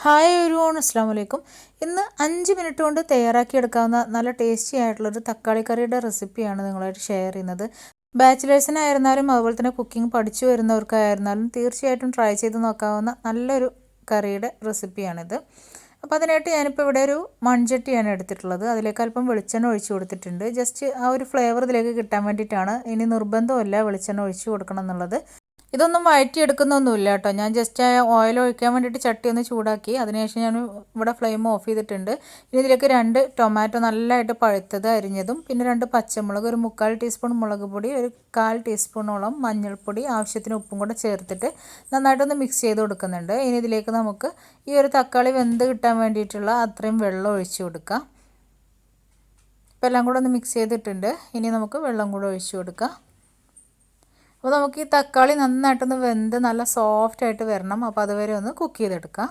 Hi everyone, അസ്സാം വലൈക്കും. ഇന്ന് 5 മിനിറ്റ് കൊണ്ട് തയ്യാറാക്കിയെടുക്കാവുന്ന നല്ല ടേസ്റ്റി ആയിട്ടുള്ളൊരു തക്കാളി കറിയുടെ റെസിപ്പിയാണ് നിങ്ങളായിട്ട് ഷെയർ ചെയ്യുന്നത്. ബാച്ചിലേഴ്സിനായിരുന്നാലും അതുപോലെ തന്നെ കുക്കിംഗ് പഠിച്ചു വരുന്നവർക്കായിരുന്നാലും തീർച്ചയായിട്ടും ട്രൈ ചെയ്ത് നോക്കാവുന്ന നല്ലൊരു കറിയുടെ റെസിപ്പിയാണിത്. അപ്പോൾ അതിനായിട്ട് ഞാനിപ്പോൾ ഇവിടെ ഒരു മൺചട്ടിയാണ് എടുത്തിട്ടുള്ളത്. അതിലേക്ക് അല്പം വെളിച്ചെണ്ണ ഒഴിച്ചു കൊടുത്തിട്ടുണ്ട്. ജസ്റ്റ് ആ ഒരു ഫ്ലേവർ ഇതിലേക്ക് കിട്ടാൻ വേണ്ടിയിട്ടാണ്. ഇനി നിർബന്ധമല്ല വെളിച്ചെണ്ണ ഒഴിച്ചു കൊടുക്കണം എന്നുള്ളത്. ഇതൊന്നും വഴറ്റിയെടുക്കുന്നൊന്നുമില്ല കേട്ടോ. ഞാൻ ജസ്റ്റ് ഓയിൽ ഒഴിക്കാൻ വേണ്ടിയിട്ട് ചട്ടി ഒന്ന് ചൂടാക്കി. അതിനുശേഷം ഞാൻ ഇവിടെ ഫ്ലെയിം ഓഫ് ചെയ്തിട്ടുണ്ട്. ഇനി ഇതിലേക്ക് 2 ടൊമാറ്റോ നല്ലതായിട്ട് പഴുത്തത് അരിഞ്ഞതും, പിന്നെ 2 പച്ചമുളക്, ഒരു 3/4 ടീസ്പൂൺ മുളക് പൊടി, ഒരു 1/4 ടീസ്പൂണോളം മഞ്ഞൾപ്പൊടി, ആവശ്യത്തിന് ഉപ്പും കൂടെ ചേർത്തിട്ട് നന്നായിട്ടൊന്ന് മിക്സ് ചെയ്ത് കൊടുക്കുന്നുണ്ട്. ഇനി ഇതിലേക്ക് നമുക്ക് ഈ ഒരു തക്കാളി വെന്ത് കിട്ടാൻ വേണ്ടിയിട്ടുള്ള അത്രയും വെള്ളം ഒഴിച്ചു കൊടുക്കാം. ഇപ്പോൾ എല്ലാം കൂടെ ഒന്ന് മിക്സ് ചെയ്തിട്ടുണ്ട്. ഇനി നമുക്ക് വെള്ളം കൂടെ ഒഴിച്ചു കൊടുക്കാം. അപ്പോൾ നമുക്ക് ഈ തക്കാളി നന്നായിട്ടൊന്ന് വെന്ത് നല്ല സോഫ്റ്റായിട്ട് വരണം. അപ്പോൾ അതുവരെ ഒന്ന് കുക്ക് ചെയ്തെടുക്കാം.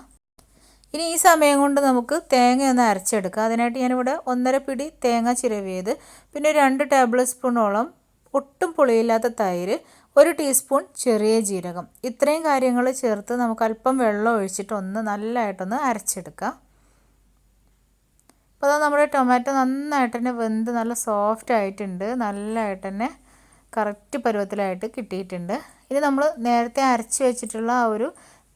ഇനി ഈ സമയം കൊണ്ട് നമുക്ക് തേങ്ങ ഒന്ന് അരച്ചെടുക്കാം. അതിനായിട്ട് ഞാനിവിടെ 1.5 പിടി തേങ്ങ ചിരവിയത്, പിന്നെ 2 ടേബിൾ സ്പൂണോളം ഒട്ടും പുളിയില്ലാത്ത തൈര്, 1 ടീസ്പൂൺ ചെറിയ ജീരകം, ഇത്രയും കാര്യങ്ങൾ ചേർത്ത് നമുക്ക് അല്പം വെള്ളം ഒഴിച്ചിട്ട് ഒന്ന് നല്ലതായിട്ടൊന്ന് അരച്ചെടുക്കാം. അപ്പോൾ അത് നമ്മുടെ ടൊമാറ്റോ നന്നായിട്ട് തന്നെ വെന്ത് നല്ല സോഫ്റ്റ് ആയിട്ടുണ്ട്. നല്ലതായിട്ട് തന്നെ കറക്റ്റ് പരുവത്തിലായിട്ട് കിട്ടിയിട്ടുണ്ട്. ഇനി നമ്മൾ നേരത്തെ അരച്ച് വെച്ചിട്ടുള്ള ആ ഒരു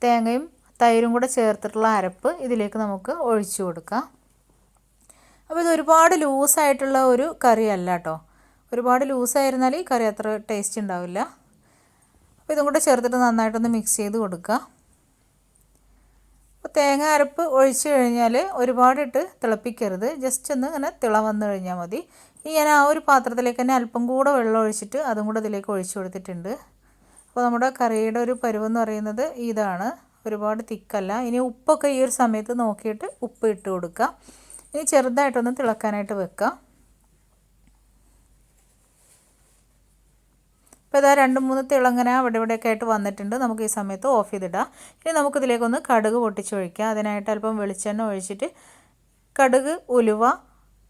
തേങ്ങയും തൈരും കൂടെ ചേർത്തിട്ടുള്ള അരപ്പ് ഇതിലേക്ക് നമുക്ക് ഒഴിച്ചു കൊടുക്കാം. അപ്പോൾ ഇത് ഒരുപാട് ലൂസായിട്ടുള്ള ഒരു കറി അല്ല കേട്ടോ. ഒരുപാട് ലൂസായിരുന്നാൽ ഈ കറി അത്ര ടേസ്റ്റ് ഉണ്ടാവില്ല. അപ്പോൾ ഇതും കൂടെ ചേർത്തിട്ട് നന്നായിട്ടൊന്ന് മിക്സ് ചെയ്ത് കൊടുക്കുക. അപ്പോൾ തേങ്ങ അരപ്പ് ഒഴിച്ച് കഴിഞ്ഞാൽ ഒരുപാടിട്ട് തിളപ്പിക്കരുത്. ജസ്റ്റ് ഒന്ന് ഇങ്ങനെ തിള വന്നു കഴിഞ്ഞാൽ മതി. ഇനി ഞാൻ ആ ഒരു പാത്രത്തിലേക്ക് തന്നെ അല്പം കൂടെ വെള്ളം ഒഴിച്ചിട്ട് അതും കൂടെ ഇതിലേക്ക് ഒഴിച്ചു കൊടുത്തിട്ടുണ്ട്. അപ്പോൾ നമ്മുടെ കറിയുടെ ഒരു പരുവെന്ന് പറയുന്നത് ഇതാണ്. ഒരുപാട് തിക്കല്ല. ഇനി ഉപ്പൊക്കെ ഈ ഒരു സമയത്ത് നോക്കിയിട്ട് ഉപ്പ് ഇട്ട് കൊടുക്കുക. ഇനി ചെറുതായിട്ടൊന്ന് തിളക്കാനായിട്ട് വെക്കുക. ഇപ്പോൾ ഇതാ 2-3 തിളങ്ങനെ അവിടെ ഇവിടെയൊക്കെ ആയിട്ട് വന്നിട്ടുണ്ട്. നമുക്ക് ഈ സമയത്ത് ഓഫ് ചെയ്തിടാം. ഇനി നമുക്കിതിലേക്കൊന്ന് കടുക് പൊട്ടിച്ചൊഴിക്കുക. അതിനായിട്ട് അല്പം വെളിച്ചെണ്ണ ഒഴിച്ചിട്ട് കടുക്, ഉലുവ,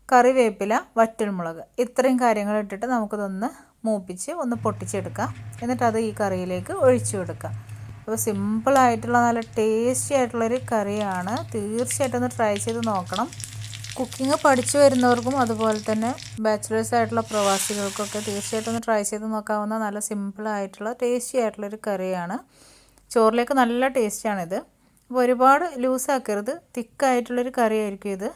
കറിവേപ്പില, വറ്റൽമുളക്, ഇത്രയും കാര്യങ്ങൾ ഇട്ടിട്ട് നമുക്കിതൊന്ന് മൂപ്പിച്ച് ഒന്ന് പൊട്ടിച്ചെടുക്കാം. എന്നിട്ട് അത് ഈ കറിയിലേക്ക് ഒഴിച്ചു കൊടുക്കാം. അപ്പോൾ സിമ്പിളായിട്ടുള്ള നല്ല ടേസ്റ്റി ആയിട്ടുള്ളൊരു കറിയാണ്. തീർച്ചയായിട്ടും ഒന്ന് ട്രൈ ചെയ്ത് നോക്കണം. കുക്കിംഗ് പഠിച്ചു വരുന്നവർക്കും അതുപോലെ തന്നെ ബാച്ചിലേഴ്സ് ആയിട്ടുള്ള പ്രവാസികൾക്കൊക്കെ തീർച്ചയായിട്ടും ഒന്ന് ട്രൈ ചെയ്ത് നോക്കാവുന്ന നല്ല സിമ്പിളായിട്ടുള്ള ടേസ്റ്റി ആയിട്ടുള്ളൊരു കറിയാണ്. ചോറിലേക്ക് നല്ല ടേസ്റ്റാണിത്. അപ്പോൾ ഒരുപാട് ലൂസാക്കരുത്, തിക്കായിട്ടുള്ളൊരു കറി ആയിരിക്കും ഇത്.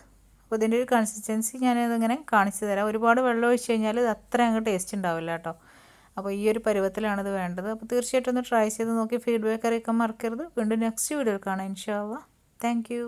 അപ്പോൾ ഇതിൻ്റെ ഒരു കൺസിസ്റ്റൻസി ഞാനിതിങ്ങനെ കാണിച്ചു തരാം. ഒരുപാട് വെള്ളം ഒഴിച്ച് കഴിഞ്ഞാൽ ഇത് അത്ര അങ്ങ് ടേസ്റ്റ് ഉണ്ടാവില്ല കേട്ടോ. അപ്പോൾ ഈ ഒരു പരുവത്തിലാണിത് വേണ്ടത്. അപ്പോൾ തീർച്ചയായിട്ടും ഒന്ന് ട്രൈ ചെയ്ത് നോക്കി ഫീഡ്ബാക്ക് അറിയിക്കാൻ മറക്കരുത്. വീണ്ടും നെക്സ്റ്റ് വീഡിയോയിൽ കാണാം ഇൻഷാ അല്ലാഹ്. Thank you.